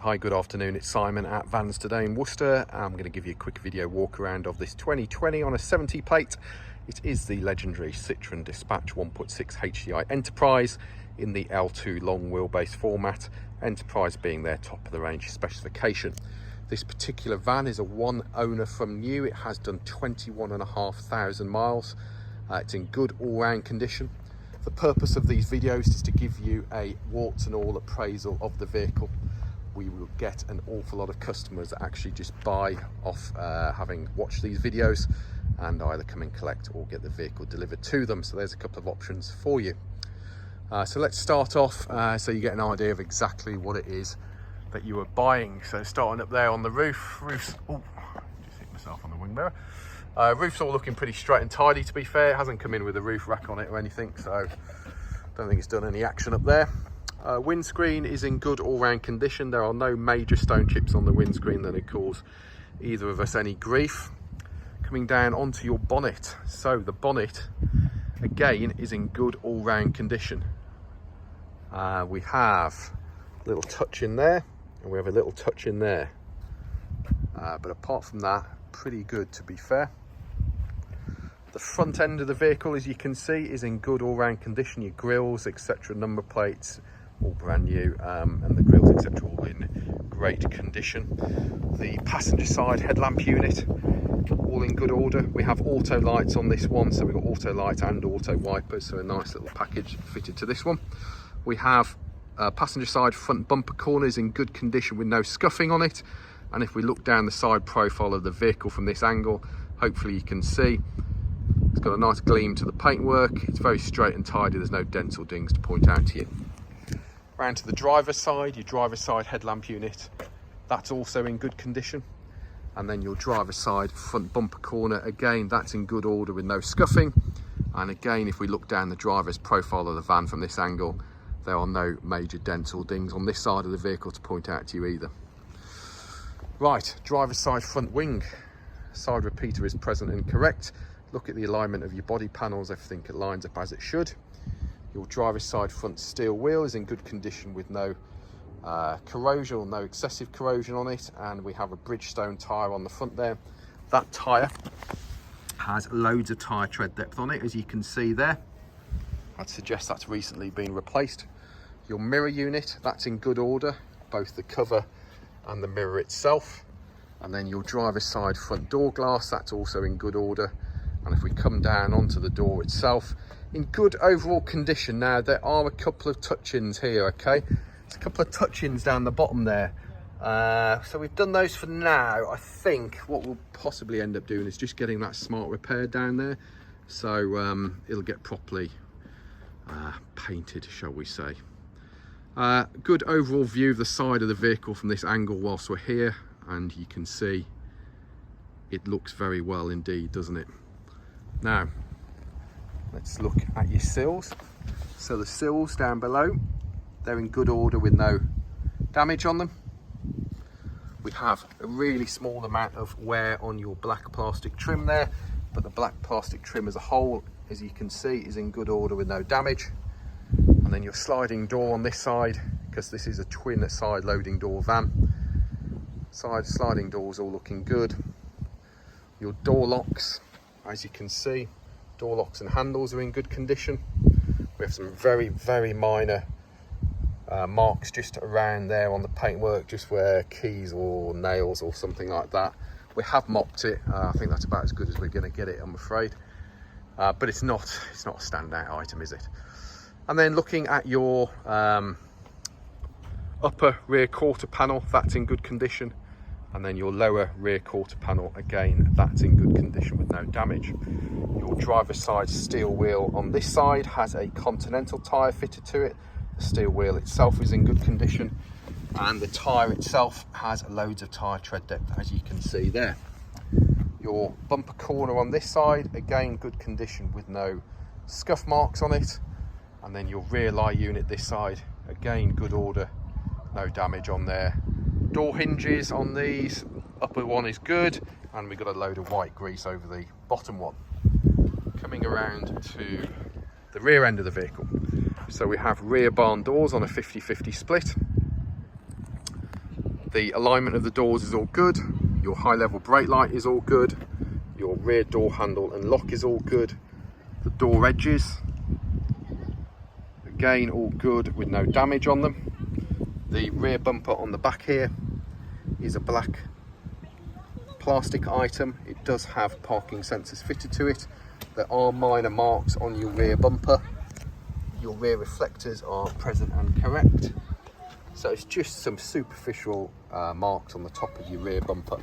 Hi, good afternoon. It's Simon at Vans Today in Worcester. I'm going to give you a quick video walk around of this 2020 on a 70 plate. It is the legendary Citroen Dispatch 1.6 HDI Enterprise in the L2 long wheelbase format, Enterprise being their top of the range specification. This particular van is a one owner from new. It has done 21,500 miles. It's in good all-round condition. The purpose of these videos is to give you a warts and all appraisal of the vehicle. We will get an awful lot of customers that actually just buy off having watched these videos and either come and collect or get the vehicle delivered to them. So there's a couple of options for you. So let's start off so you get an idea of exactly what it is that you are buying. So starting up there on the roof's, oh, just hit myself on the wing mirror. Roof's all looking pretty straight and tidy, to be fair. It hasn't come in with a roof rack on it or anything, so don't think it's done any action up there. Windscreen is in good all-round condition. There are no major stone chips on the windscreen that would cause either of us any grief. Coming down onto your bonnet. So the bonnet, again, is in good all-round condition. We have a little touch in there, and we have a little touch in there. But apart from that, pretty good, to be fair. The front end of the vehicle, as you can see, is in good all-round condition. Your grills, etc., number plates, all brand new, and the grills, etc., all in great condition. The passenger side headlamp unit, all in good order. We have auto lights on this one, so we've got auto light and auto wipers, so a nice little package fitted to this one. We have passenger side front bumper corners in good condition with no scuffing on it. And if we look down the side profile of the vehicle from this angle, hopefully you can see it's got a nice gleam to the paintwork. It's very straight and tidy. There's no dents or dings to point out to you. Round to the driver's side, your driver's side headlamp unit, that's also in good condition. And then your driver's side front bumper corner, again, that's in good order with no scuffing. And again, if we look down the driver's profile of the van from this angle, there are no major dents or dings on this side of the vehicle to point out to you either. Right, driver's side front wing. Side repeater is present and correct. Look at the alignment of your body panels, everything lines up as it should. Your driver's side front steel wheel is in good condition with no corrosion or no excessive corrosion on it. And we have a Bridgestone tyre on the front there. That tyre has loads of tyre tread depth on it, as you can see there. I'd suggest that's recently been replaced. Your mirror unit, that's in good order, both the cover and the mirror itself. And then your driver's side front door glass, that's also in good order. And if we come down onto the door itself, in good overall condition. Now there are a couple of touch-ins here, okay? There's a couple of touch-ins down the bottom there. So we've done those for now. I think what we'll possibly end up doing is just getting that smart repair down there, so it'll get properly painted, shall we say. Good overall view of the side of the vehicle from this angle whilst we're here, and you can see it looks very well indeed, doesn't it? Now let's look at your sills. So the sills down below, they're in good order with no damage on them. We have a really small amount of wear on your black plastic trim there, but the black plastic trim as a whole, as you can see, is in good order with no damage. And then your sliding door on this side, because this is a twin side loading door van, side sliding doors all looking good. Your door locks, as you can see, door locks and handles are in good condition. We have some very, very minor marks just around there on the paintwork, just where keys or nails or something like that. We have mopped it. I think that's about as good as we're going to get it, I'm afraid. But it's not a standout item, is it? And then looking at your upper rear quarter panel, that's in good condition. And then your lower rear quarter panel, again, that's in good condition with no damage. Your driver's side steel wheel on this side has a Continental tyre fitted to it. The steel wheel itself is in good condition, and the tyre itself has loads of tyre tread depth, as you can see there. Your bumper corner on this side, again, good condition with no scuff marks on it. And then your rear light unit this side, again, good order, no damage on there. Door hinges on these, upper one is good, and we've got a load of white grease over the bottom one. Coming around to the rear end of the vehicle. So we have rear barn doors on a 50-50 split. The alignment of the doors is all good. Your high level brake light is all good. Your rear door handle and lock is all good. The door edges, again, all good with no damage on them. The rear bumper on the back here is a black plastic item. It does have parking sensors fitted to it. There are minor marks on your rear bumper. Your rear reflectors are present and correct. So it's just some superficial marks on the top of your rear bumper.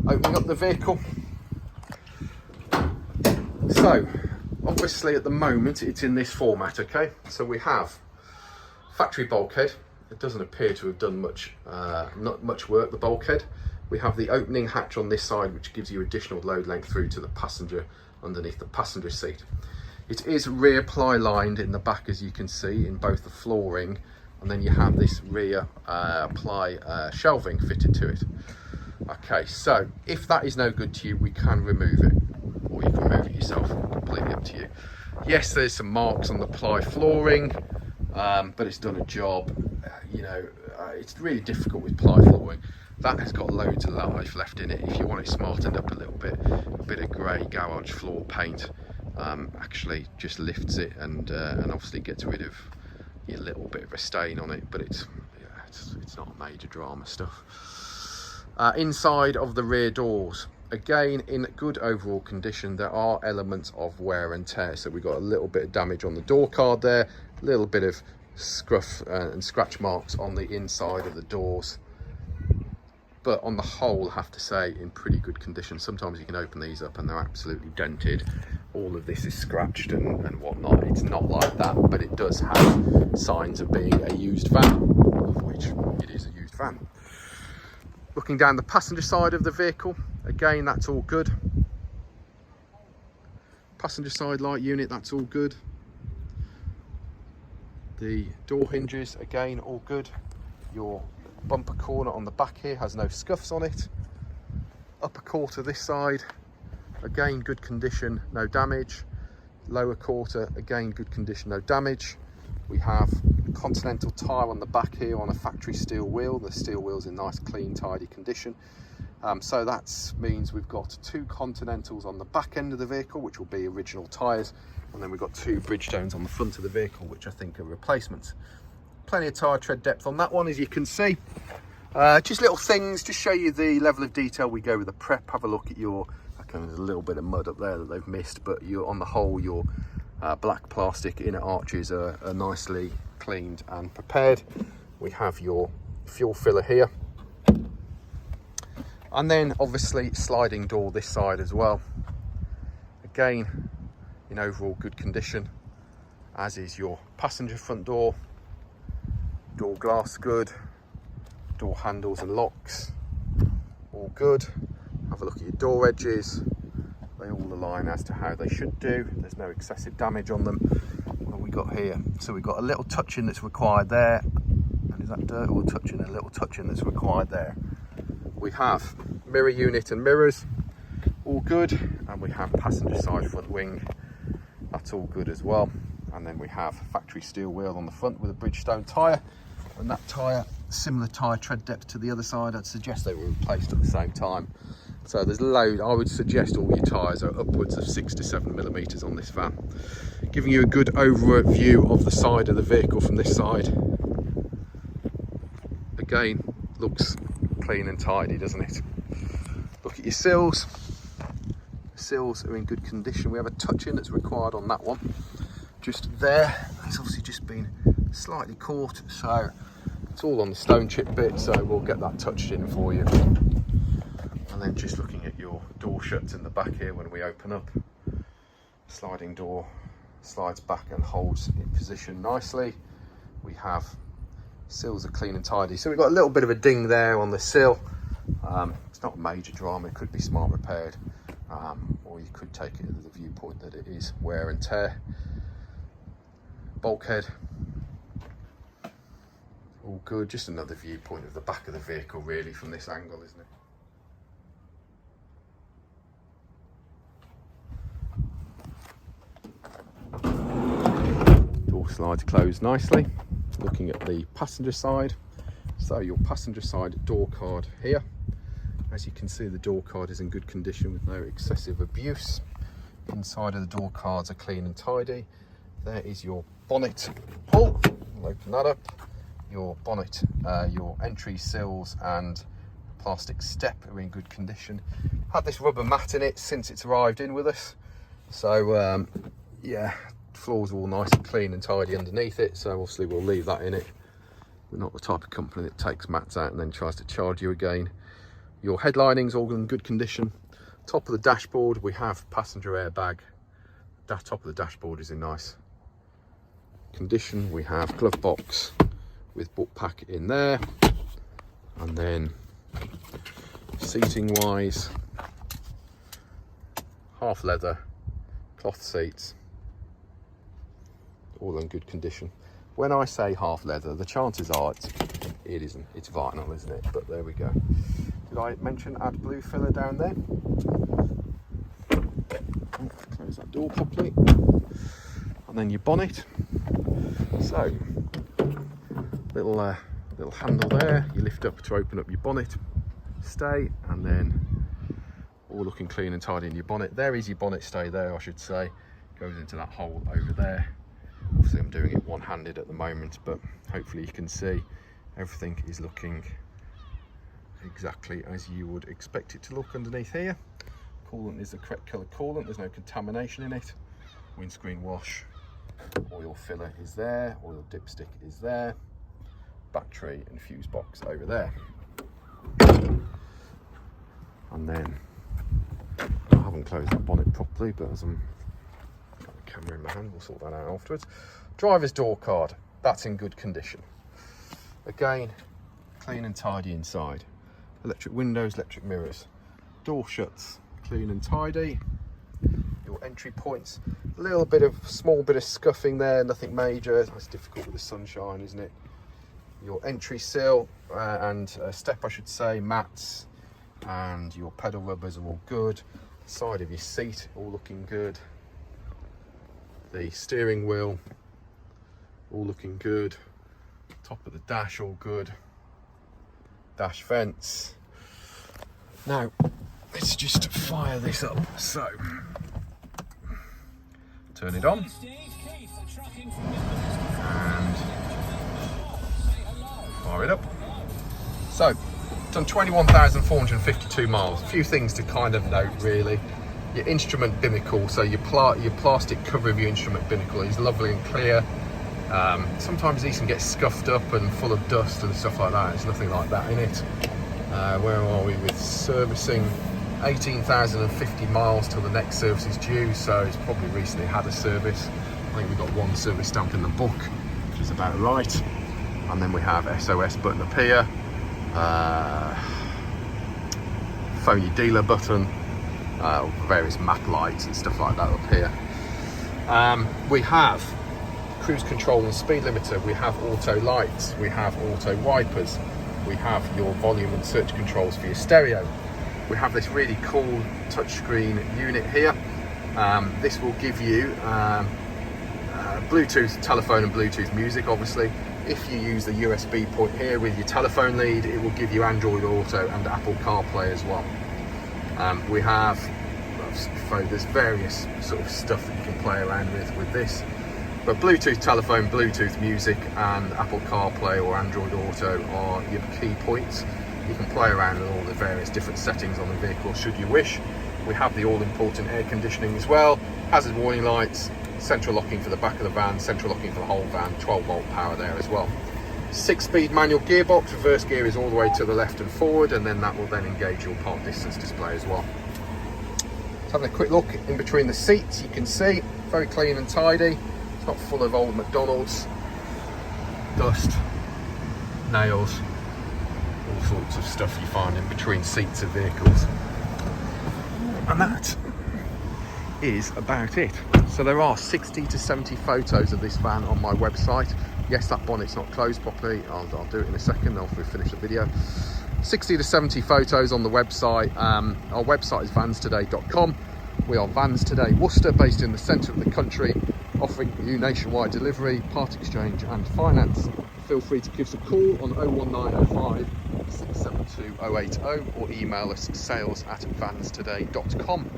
Opening up the vehicle. So obviously at the moment it's in this format, okay? So we have factory bulkhead. It doesn't appear to have done much, not much work, the bulkhead. We have the opening hatch on this side, which gives you additional load length through to the passenger underneath the passenger seat. It is rear ply lined in the back, as you can see, in both the flooring, and then you have this rear ply shelving fitted to it. Okay, so if that is no good to you, we can remove it, or you can remove it yourself, completely up to you. Yes, there's some marks on the ply flooring, but it's done a job. It's really difficult with ply flooring. That has got loads of life left in it. If you want it smartened up a little bit, a bit of grey garage floor paint actually just lifts it and obviously gets rid of a little bit of a stain on it, but it's not a major drama stuff. Inside of the rear doors, again in good overall condition. There are elements of wear and tear, so we've got a little bit of damage on the door card there, a little bit of scuff and scratch marks on the inside of the doors, but on the whole I have to say in pretty good condition. Sometimes you can open these up and they're absolutely dented. All of this is scratched and whatnot. It's not like that, but it does have signs of being a used van, of which it is a used van. Looking down the passenger side of the vehicle, again, that's all good. Passenger side light unit, that's all good. The door hinges, again, all good. Your bumper corner on the back here has no scuffs on it. Upper quarter this side, again, good condition, no damage. Lower quarter, again, good condition, no damage. We have Continental tyre on the back here on a factory steel wheel. The steel wheel's in nice, clean, tidy condition. So that means we've got 2 Continentals on the back end of the vehicle, which will be original tyres, and then we've got 2 Bridgestones on the front of the vehicle, which I think are replacements. Plenty of tyre tread depth on that one, as you can see. Just little things, just show you the level of detail we go with the prep. Have a look at your, okay, there's a little bit of mud up there that they've missed, but you're on the whole, your black plastic inner arches are nicely cleaned and prepared. We have your fuel filler here, and then obviously sliding door this side as well. Again, in overall good condition, as is your passenger front door. Door glass good, door handles and locks all good. Have a look at your door edges, they all align as to how they should do. There's no excessive damage on them. What have we got here? So we've got a little touch-in that's required there, and is that dirt or touch-in? A little touch-in that's required there. We have mirror unit and mirrors, all good, and we have passenger side front wing, that's all good as well. And then we have factory steel wheel on the front with a Bridgestone tyre, and that tyre, similar tyre tread depth to the other side. I'd suggest they were replaced at the same time. So there's load. I would suggest all your tyres are upwards of 6 to 7 millimeters on this van. Giving you a good overview of the side of the vehicle from this side. Again, looks clean and tidy, doesn't it? Look at your sills. The sills are in good condition. We have a touch-in that's required on that one. Just there, it's obviously just been slightly caught, so it's all on the stone chip bit, so we'll get that touched in for you. And then just looking at your door shuts in the back here when we open up. Sliding door slides back and holds in position nicely. We have sills are clean and tidy, so we've got a little bit of a ding there on the sill. It's not a major drama, it could be smart repaired, or you could take it as the viewpoint that it is wear and tear. Bulkhead, all good. Just another viewpoint of the back of the vehicle really from this angle, isn't it? Door slides closed nicely. Looking at the passenger side, So your passenger side door card here. As you can see, the door card is in good condition with no excessive abuse. Inside of the door cards are clean and tidy. There is your bonnet pull. I'll open that up. Your bonnet, your entry sills and plastic step are in good condition. Had this rubber mat in it since it's arrived in with us. So yeah, floors are all nice and clean and tidy underneath it. So obviously we'll leave that in it. We're not the type of company that takes mats out and then tries to charge you again. Your headlining's all in good condition. Top of the dashboard, we have passenger airbag. That top of the dashboard is in nice condition. We have glove box with book pack in there. And then seating wise, half leather, cloth seats, all in good condition. When I say half leather, the chances are it isn't. It's vinyl, isn't it? But there we go. Did I mention add blue filler down there? Close that door properly. And then your bonnet. So, little handle there. You lift up to open up your bonnet stay, and then all looking clean and tidy in your bonnet. There is your bonnet stay there, I should say. Goes into that hole over there. Obviously I'm doing it one-handed at the moment, but hopefully you can see everything is looking exactly as you would expect it to look underneath here. Coolant is the correct colour coolant, there's no contamination in it. Windscreen wash, oil filler is there, oil dipstick is there, battery and fuse box over there. And then, I haven't closed that bonnet properly, but as I'm got the camera in my hand, we'll sort that out afterwards. Driver's door card, that's in good condition. Again, clean and tidy inside. Electric windows, electric mirrors. Door shuts, clean and tidy. Your entry points, a little bit of, small bit of scuffing there, nothing major. It's difficult with the sunshine, isn't it? Your entry sill and step, I should say, mats, and your pedal rubbers are all good. Side of your seat, all looking good. The steering wheel, all looking good. Top of the dash, all good. Dash vents. Now, let's just fire this up. So, turn it on. And fire it up. So, done 21,452 miles. A few things to kind of note, really. Your instrument binnacle, so your plastic cover of your instrument binnacle is lovely and clear. Sometimes these can get scuffed up and full of dust and stuff like that. It's nothing like that in it. Where are we with servicing? 18,050 miles till the next service is due, so it's probably recently had a service. I think we've got one service stamp in the book, which is about right. And then we have SOS button up here, phone your dealer button, various map lights and stuff like that up here. We have cruise control and speed limiter, we have auto lights, we have auto wipers, we have your volume and search controls for your stereo. We have this really cool touchscreen unit here. This will give you Bluetooth telephone and Bluetooth music, obviously. If you use the USB port here with your telephone lead, it will give you Android Auto and Apple CarPlay as well. We have, there's various sort of stuff that you can play around with this. But Bluetooth telephone, Bluetooth music and Apple CarPlay or Android Auto are your key points. You can play around with all the various different settings on the vehicle should you wish. We have the all-important air conditioning as well, hazard warning lights, central locking for the back of the van, central locking for the whole van, 12-volt power there as well. 6-speed manual gearbox, reverse gear is all the way to the left and forward, and then that will then engage your park distance display as well. So having a quick look in between the seats, you can see, very clean and tidy. It's not full of old McDonald's, dust, nails, all sorts of stuff you find in between seats of vehicles. And that is about it. So there are 60 to 70 photos of this van on my website. Yes, that bonnet's not closed properly. I'll do it in a second after we finish the video. 60 to 70 photos on the website. Our website is vanstoday.com. We are Vans Today Worcester, based in the centre of the country, offering you nationwide delivery, part exchange and finance. feel free to give us a call on 01905 672 080 or email us sales@vanstoday.com.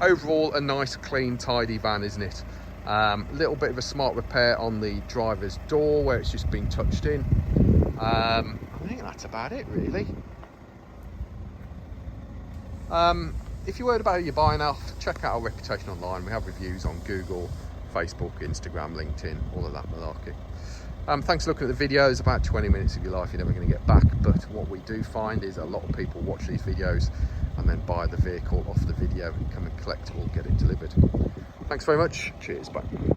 Overall, a nice, clean, tidy van, isn't it? Little bit of a smart repair on the driver's door where it's just been touched in. I think that's about it, really. If you're worried about your buying off, check out our reputation online. We have reviews on Google, Facebook, Instagram, LinkedIn, all of that malarkey. Thanks for looking at the video. It's about 20 minutes of your life you're never going to get back, but what we do find is a lot of people watch these videos and then buy the vehicle off the video and come and collect or get it delivered. Thanks very much. Cheers. Bye.